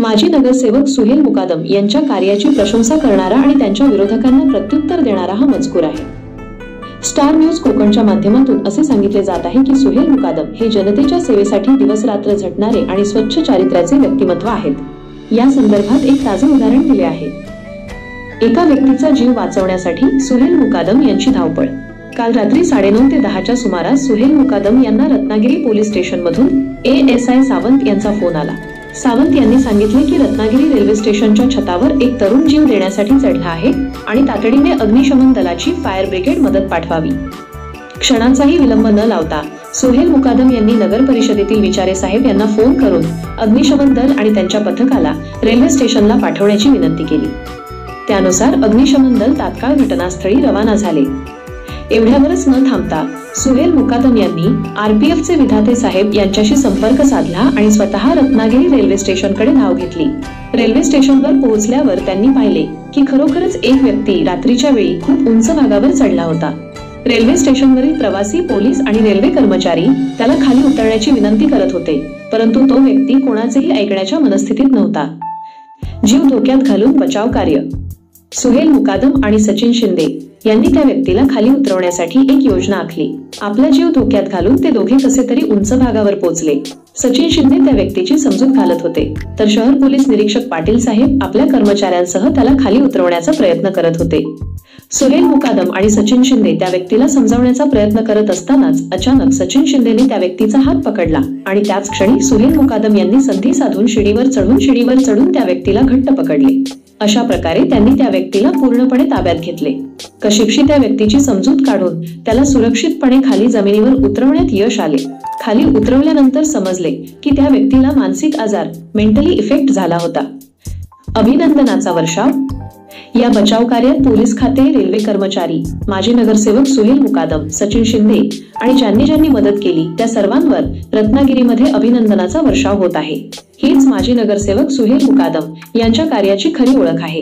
माजी नगरसेवक सुहेल मुकादम यांच्या कार्याची प्रशंसा करणारा आणि त्यांच्या विरोधकांना प्रत्युत्तर देणारा हा मजकूर आहे। स्टार न्यूज कोकणच्या माध्यमातून असे सांगितले जात आहे की सुहेल मुकादम हे जनतेच्या सेवेसाठी दिवसरात्र झटणारे आणि स्वच्छ चारित्र्याचे व्यक्तिमत्व आहेत। या संदर्भात एक ताजे उदाहरण दिले आहे। एका व्यक्तीचा जीव वाचवण्यासाठी सुहेल मुकादम यांची धावपळ। काल रात्री 9:30 ते 10च्या सुमारास सुहेल मुकादम यांना रत्नागिरी पोलीस स्टेशनमधून ASI सावंत यांचा फोन आला। सावंत यांनी सांगितले की रत्नागिरी रेल्वे स्टेशनच्या छतावर एक तरुण जीव देण्यासाठी चढला आहे आणि तातडीने अग्निशमन दलाची फायर ब्रिगेड मदत पाठवावी। क्षणांचाही विलंब न लावता सुहेल मुकादम यांनी नगर परिषदेतील विचारे साहेब यांना फोन करून अग्निशमन दल आणि त्यांच्या पथकाला रेल्वे स्टेशनला पाठवण्याची विनंती केली। त्यानुसार अग्निशमन दल तात्काळ घटनास्थळी रवाना झाले। एवढ्यावरच न थांबता सुहेल मुकादम यांनी RPFचे विधाते साहेब यांच्याशी संपर्क साधला आणि स्वतः रत्नागिरी रेल्वे स्टेशनकडे धाव घेतली। रेल्वे स्टेशनवर पोहोचल्यावर त्यांनी पाहिले की खरोखरच एक व्यक्ती रात्रीच्या वेळी खूप उंच भागावर चढला होता। रेल्वे स्टेशनवरील प्रवासी, पोलीस आणि रेल्वे कर्मचारी त्याला खाली उतरण्याची विनंती करत होते, परंतु तो व्यक्ती कोणाचेही ऐकण्याच्या मनस्थितीत नव्हता। जीव धोक्यात घालून बचाव कार्य। सुहेल मुकादम आणि सचिन शिंदे यांनी त्या व्यक्तीला खाली उतरवण्यासाठी एक योजना आखली। आपला जीव धोक्यात घालून ते दोघे कसे तरी उंच भागावर पोहोचले। सचिन शिंदे त्या व्यक्तीची समजूत घालत होते, तर शहर पोलीस निरीक्षक पाटील साहेब आपल्या कर्मचाऱ्यांसह त्याला खाली उतरवण्याचा प्रयत्न करत होते। सुहेल मुकादम आणि सचिन शिंदे त्या व्यक्तीला समजावण्याचा प्रयत्न करत असतानाच अचानक सचिन शिंदेने त्या व्यक्तीचा हात पकडला आणि त्याच क्षणी सुहेल मुकादम यांनी संधी साधून शिडीवर चढून त्या व्यक्तीला घट्ट पकडले। अशा प्रकारे त्यांनी त्या व्यक्तीला पूर्णपणे ताब्यात घेतले। कशीबशी त्या व्यक्तीची समजूत काढून त्याला सुरक्षितपणे खाली जमिनीवर उतरवण्यात यश आले। खाली उतरवल्यानंतर समजले की त्या व्यक्तीला मानसिक आजार, मेंटली इफेक्ट झाला होता। अभिनंदनाचा वर्षाव। या बचाव कार्यात पोलीस खाते, रेल्वे कर्मचारी, माजी नगरसेवक सुहेल मुकादम, सचिन शिंदे आणि ज्यांनी मदत केली त्या सर्वांवर रत्नागिरीमध्ये अभिनंदनाचा वर्षाव होत आहे। हीच माजी नगरसेवक सुहेल मुकादम यांच्या कार्याची खरी ओळख आहे।